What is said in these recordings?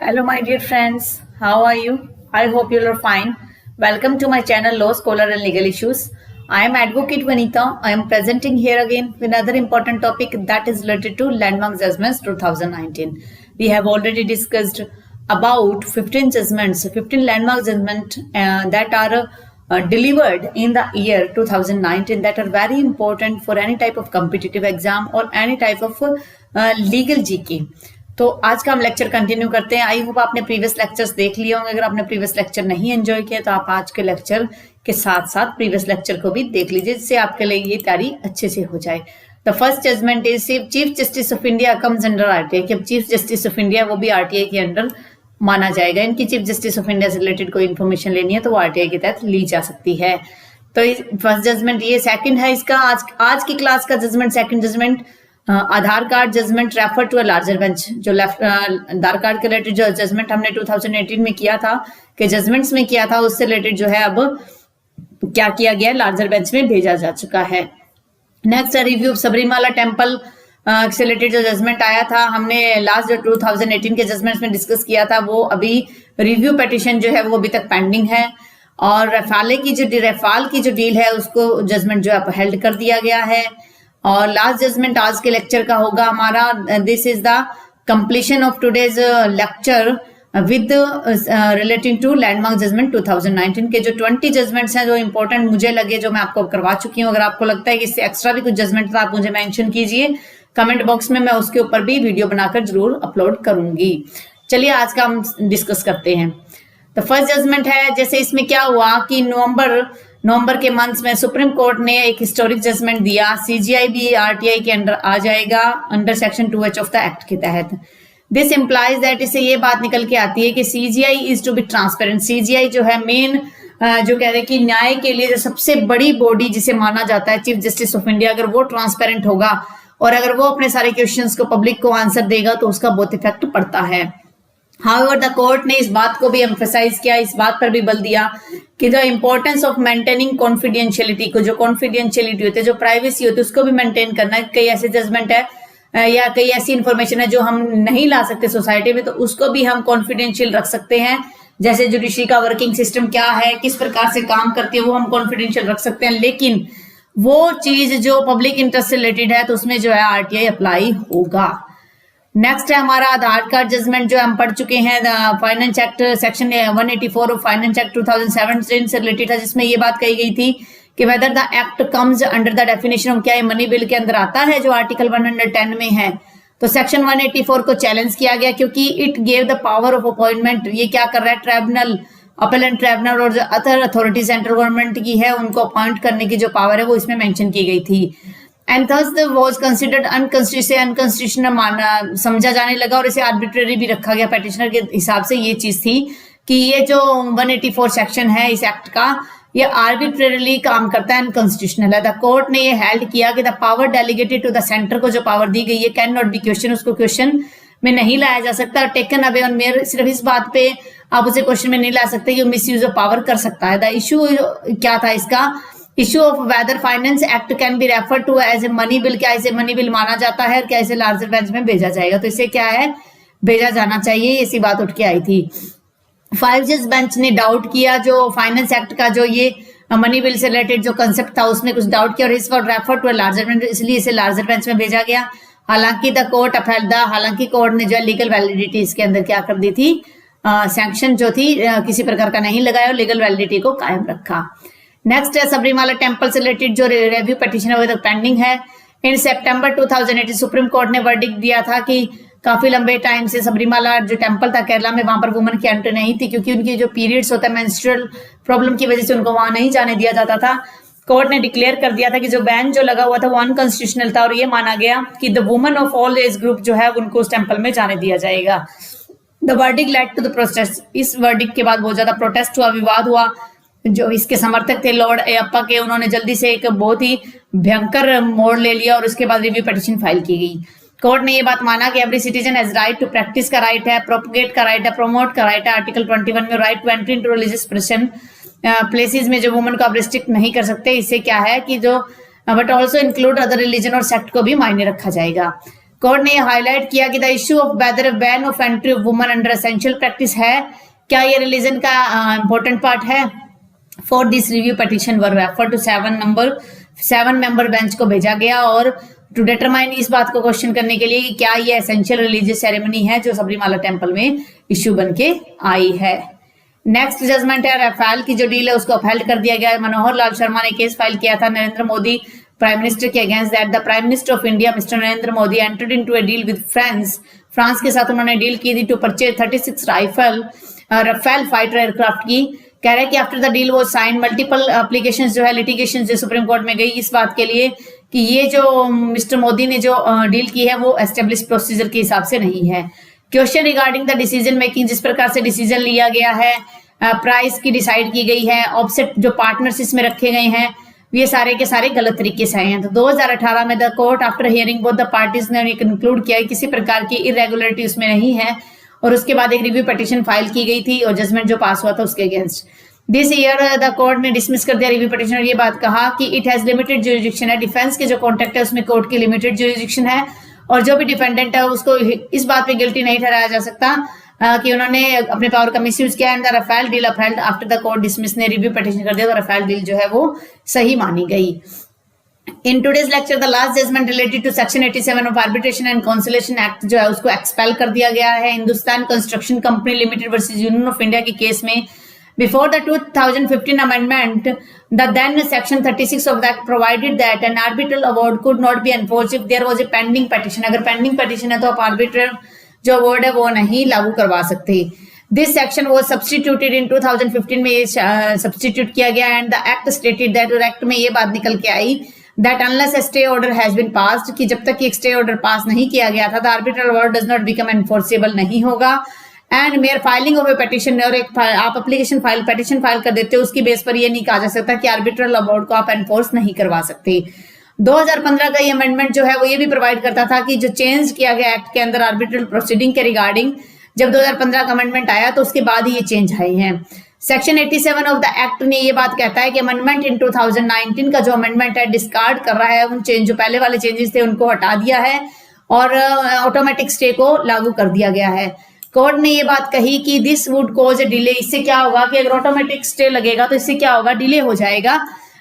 Hello, my dear friends. How are you? I hope you are fine. Welcome to my channel Law Scholar and Legal Issues. I am Advocate Vanita. I am presenting here again with another important topic that is related to Landmark Judgments 2019. We have already discussed about 15 judgments, 15 landmark judgments that are delivered in the year 2019 that are very important for any type of competitive exam or any type of legal GK. तो आज का हम lecture continue करते हैं। I hope आपने previous lectures देख लिए होंगे। अगर आपने प्रीवियस लेक्चर नहीं एंजॉय किया तो आप आज के लेक्चर के साथ साथ प्रीवियस लेक्चर को भी देख लीजिए, जिससे आपके लिए ये तैयारी अच्छे से हो जाए। The first judgment is chief justice of India comes under RTI. कि अब चीफ जस्टिस ऑफ इंडिया वो भी आरटीआई के अंडर माना जाएगा। इनकी चीफ जस्टिस ऑफ इंडिया से रिलेटेड कोई इन्फॉर्मेशन लेनी है तो वो आरटीआई के तहत ली जा सकती है। तो फर्स्ट जजमेंट ये। सेकंड है इसका आज की क्लास का judgment, second judgment Aadhaar card judgment refer to a larger bench. जो आधार कार्ड के रिलेटेड जो जजमेंट हमने 2018 में किया था, कि जजमेंट्स में किया था, उससे रिलेटेड जो है अब क्या किया गया, लार्जर बेंच में भेजा जा चुका है। नेक्स्ट रिव्यू सबरीमाला टेम्पल से रिलेटेड जो जजमेंट आया था, हमने लास्ट जो 2018 के जजमेंट्स में डिस्कस किया था, वो अभी रिव्यू पिटीशन जो है वो अभी तक पेंडिंग है। और रफाल की जो डील है उसको जजमेंट जो है हेल्ड कर दिया गया है। और लास्ट जजमेंट आज के लेक्चर का होगा हमारा, this is the completion of today's lecture with relating to landmark judgment 2019 के जो 20 जजमेंट्स हैं जो इंपॉर्टेंट मुझे लगे, जो मैं आपको करवा चुकी हूँ। अगर आपको लगता है कि इससे एक्स्ट्रा भी कुछ जजमेंट था, आप मुझे मेंशन कीजिए कमेंट बॉक्स में, मैं उसके ऊपर भी वीडियो बनाकर जरूर अपलोड करूंगी। चलिए आज का हम डिस्कस करते हैं। तो फर्स्ट जजमेंट है, जैसे इसमें क्या हुआ कि नवंबर के मंथ में सुप्रीम कोर्ट ने एक हिस्टोरिक जजमेंट दिया। सीजीआई भी आरटीआई के अंडर आ जाएगा under section 2H of the act के तहत। दिस इंप्लाइज दैट, इससे ये बात निकल के आती है कि CJI is to be transparent. CJI जो है मेन जो कह रहे हैं कि न्याय के लिए जो सबसे बड़ी बॉडी जिसे माना जाता है, चीफ जस्टिस ऑफ इंडिया, अगर वो ट्रांसपेरेंट होगा और अगर वो अपने सारे क्वेश्चंस को पब्लिक को आंसर देगा तो उसका बहुत इफेक्ट पड़ता है। However, द कोर्ट ने इस बात को भी एम्फेसाइज किया, इस बात पर भी बल दिया कि the importance of maintaining confidentiality को, जो कॉन्फिडेंशियलिटी होती है, जो प्राइवेसी होती है, उसको भी मेंटेन करना है। कई ऐसे जजमेंट है या कई ऐसी इंफॉर्मेशन है जो हम नहीं ला सकते सोसाइटी में, तो उसको भी हम कॉन्फिडेंशियल रख सकते हैं। जैसे जुडिशरी का वर्किंग सिस्टम क्या है, किस प्रकार से काम करती है, वो हम कॉन्फिडेंशियल रख सकते हैं। लेकिन वो चीज जो पब्लिक इंटरेस्ट से रिलेटेड है तो उसमें जो है आरटीआई अप्लाई होगा। नेक्स्ट है हमारा आधार कार्ड जजमेंट, जो हम पढ़ चुके हैं। Finance act section 184 of finance act 2017 से रिलेटेड है, जिसमें ये बात कही गई थी कि whether the act comes under the definition of, क्या ये मनी बिल के अंदर आता है जो आर्टिकल 110 में है। तो सेक्शन 184 को चैलेंज किया गया क्योंकि it gave the power of appointment. ये क्या कर रहा है, ट्राइब्यूनल, अपीलेंट ट्राइब्यूनल और जो अदर अथॉरिटी सेंट्रल गवर्नमेंट की है उनको अपॉइंट करने की जो पावर है वो इसमें मेंशन की गई थी। एंड थस वाज कंसिडर्ड अनकंस्टिट्यूशनल समझा जाने लगा और इसे आर्बिट्रेरी भी रखा गया। पेटिशनर के हिसाब से ये चीज थी कि ये जो 184 सेक्शन है इस एक्ट का, ये आर्बिट्रेरीली काम करता है, अनकंस्टिट्यूशनल है। द कोर्ट ने ये हेल्ड किया कि the power delegated to the centre को जो पावर दी गई है कैन नॉट बी क्वेश्चन, उसको क्वेश्चन में नहीं लाया जा सकता। टेकन अवे ऑन मेयर, सिर्फ इस बात पे आप उसे क्वेश्चन में नहीं ला सकते कि मिस यूज ऑफ पावर कर सकता है। द इशू क्या था इसका, issue of whether finance act can be refer to as a money bill, क्या इसे मनी बिल माना जाता है और क्या इसे लार्जर बेंच में भेजा जाएगा। तो इसे क्या है, भेजा जाना चाहिए, ऐसी बात उठ के आई थी। 5 जज बेंच ने डाउट किया जो फाइनेंस एक्ट का जो ये मनी बिल से रिलेटेड जो कंसेप्ट था उसमें कुछ डाउट किया और इस for refer to larger bench, इसलिए इसे लार्जर बेंच में भेजा गया। हालांकि द कोर्ट अपहेल्ड द, हालांकि कोर्ट ने जो लीगल वैलिडिटी इसके अंदर क्या कर दी थी, सैंक्शन जो थी किसी प्रकार का नहीं लगाया और लीगल वैलिडिटी को कायम रखा। नेक्स्ट है सबरीमाला टेम्पल से रिलेटेड जो रिव्यू पिटीशन अभी तक पेंडिंग है। इन सितंबर 2018 सुप्रीम कोर्ट ने वर्डिक्ट दिया था कि काफी लंबे टाइम से सबरीमाला जो टेम्पल था केरला में, वहां पर वुमन की एंट्री नहीं थी क्योंकि उनकी जो पीरियड्स होता है मेंस्ट्रुअल प्रॉब्लम की वजह से उनको वहां नहीं जाने दिया जाता था। कोर्ट ने डिक्लेयर कर दिया था कि जो बैन जो लगा हुआ था वो अनकॉन्स्टिट्यूशनल था और ये माना गया कि the woman of all age group जो है उनको उस टेम्पल में जाने दिया जाएगा। The verdict led to the protest, इस वर्डिक्ट के बाद बहुत ज्यादा प्रोटेस्ट हुआ, विवाद हुआ। जो इसके समर्थक थे लॉर्ड अयप्पा के, उन्होंने जल्दी से एक बहुत ही भयंकर मोड़ ले लिया और उसके बाद रिव्यू पिटीशन फाइल की गई। कोर्ट ने ये बात माना कि every citizen has right to practice का राइट है, प्रोपगेट का राइट है, प्रमोट का राइट है। आर्टिकल 21 में right to entry into religious places में जो वुमन को आप रिस्ट्रिक्ट नहीं कर सकते। इससे क्या है कि जो but also include other religion और सेक्ट को भी मायने रखा जाएगा। कोर्ट ने हाईलाइट किया कि the issue of whether ban of entry of women under essential practice है, क्या ये रिलीजन का इंपॉर्टेंट पार्ट है। For this review petition were refer to 7 member bench को भेजा गया और टू डिटरमाइन इस बात को क्वेश्चन करने के लिए कि क्या ये एसेंशियल रिलीजियस सेरेमनी है जो सबरीमाला टेम्पल में इश्यू बन के आई है। नेक्स्ट जजमेंट है राफेल की जो डील है उसको अपहेल्ड कर दिया गया है। मनोहर लाल शर्मा ने केस फाइल किया था नरेंद्र मोदी प्राइम मिनिस्टर के against that the prime minister of India mister Narendra Modi entered into a deal with France के साथ उन्होंने डील की थी to purchase 36 Rafale fighter aircraft की। कह रहे हैं कि आफ्टर द डील वो साइन मल्टीपल एप्लीकेशंस जो है लिटिगेशन जो सुप्रीम कोर्ट में गई इस बात के लिए कि ये जो मिस्टर मोदी ने जो डील की है वो एस्टेब्लिश प्रोसीजर के हिसाब से नहीं है। Question regarding the decision making, जिस प्रकार से डिसीजन लिया गया है, प्राइस की डिसाइड की गई है, ऑफसेट जो पार्टनर्स इसमें रखे गए हैं, ये सारे के सारे गलत तरीके से आए हैं। तो 2018 में the court after hearing both the parties ने कंक्लूड किया किसी प्रकार की इरेगुलरिटी उसमें नहीं है और उसके बाद एक रिव्यू पिटीशन फाइल की गई थी और जजमेंट जो पास हुआ था उसके against. This year the court ने डिसमिस कर दिया रिव्यू पिटीशन और ये बात कहा कि इट हैज लिमिटेड ज्यूरिसडिक्शन है। डिफेंस के जो कॉन्ट्रैक्ट है उसमें कोर्ट की लिमिटेड ज्यूरिसडिक्शन है और जो भी डिफेंडेंट है उसको इस बात पे गिल्टी नहीं ठहराया जा सकता कि उन्होंने अपने पावर का मिसयूज किया। And the Rafale deal upheld after the court dismiss ने रिव्यू पिटीशन कर दिया तो राफेल डील जो है वो सही मानी गई। In today's lecture, the last judgment related to Section 87 of Arbitration and Conciliation Act जो है उसको एक्सपेल कर दिया गया है Hindustan construction company limited versus union of India के केस में। Before the 2015 amendment, the then Section 36 of the Act provided that an arbitral award could not be enforced if there was a pending petition. अगर pending petition है तो आप arbitral जो award है वो नहीं लागू करवा सकते। This section was substituted in 2015 में ये substitute किया गया and the Act stated that और Act में ये बात निकल के आई that unless a stay order has been passed कि जब तक एक stay order पास नहीं किया गया था the arbitral award does not become enforceable नहीं होगा। And mayor filing of A petition और एक आप एप्लीकेशन फाइल पिटीशन फाइल कर देते हो उसकी बेस पर ये नहीं कहा जा सकता कि आर्बिट्रल अवार्ड को आप एनफोर्स नहीं करवा सकते। 2015 का ये अमेंडमेंट जो है वो ये भी प्रोवाइड करता था कि जो चेंज किया गया एक्ट के अंदर आर्बिट्रल प्रोसीडिंग के रिगार्डिंग जब 2015 का अमेंडमेंट आया तो उसके बाद ही ये चेंज आए हैं। सेक्शन 87 ऑफ द एक्ट ने ये बात कहता है कि अमेंडमेंट इन 2019 का जो अमेंडमेंट है डिस्कार्ड कर रहा है उन चेंज जो पहले वाले चेंजेस थे उनको हटा दिया है और ऑटोमेटिक स्टे को लागू कर दिया गया है। कोर्ट ने ये बात कही कि this would cause a delay, इससे क्या होगा कि अगर ऑटोमेटिक स्टे लगेगा तो इससे क्या होगा डिले हो जाएगा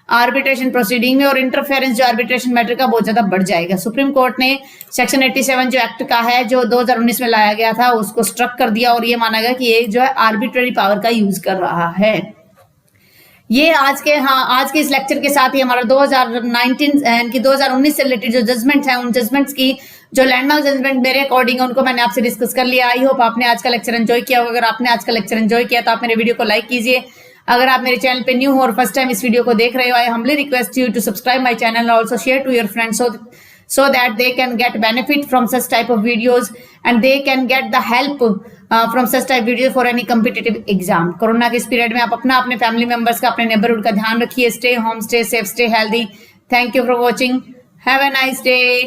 आर्बिट्रेशन प्रोसीडिंग में और इंटरफेरेंस जो आर्बिट्रेशन मैटर का बहुत ज्यादा बढ़ जाएगा। सुप्रीम कोर्ट ने सेक्शन 87 जो एक्ट का है जो 2019 में लाया गया था उसको स्ट्रक कर दिया और ये माना गया कि ये जो है आर्बिट्ररी पावर का यूज कर रहा है। ये आज के इस लेक्चर के साथ ही हमारा 2019 से रिलेटेड जो जजमेंट है उन जजमेंट्स की जो लैंडमार्क जजमेंट मेरे अकॉर्डिंग उनको मैंने आपसे डिस्कस कर लिया। आई होप आपने आज का लेक्चर एंजॉय किया होगा। अगर आपने आज का लेक्चर एंजॉय किया तो आप मेरे वीडियो को लाइक कीजिए। अगर आप मेरे चैनल पे न्यू हो और फर्स्ट टाइम इस वीडियो को देख रहे हो I humbly request you to subscribe my channel और also share to your friends so that they can get benefit from such type of videos and they can get the help from such type videos for any competitive exam। Corona के इस period में आप अपने family members का अपने neighbourhood का ध्यान रखिए। Stay home, stay safe, stay healthy. Thank you for watching. Have a nice day.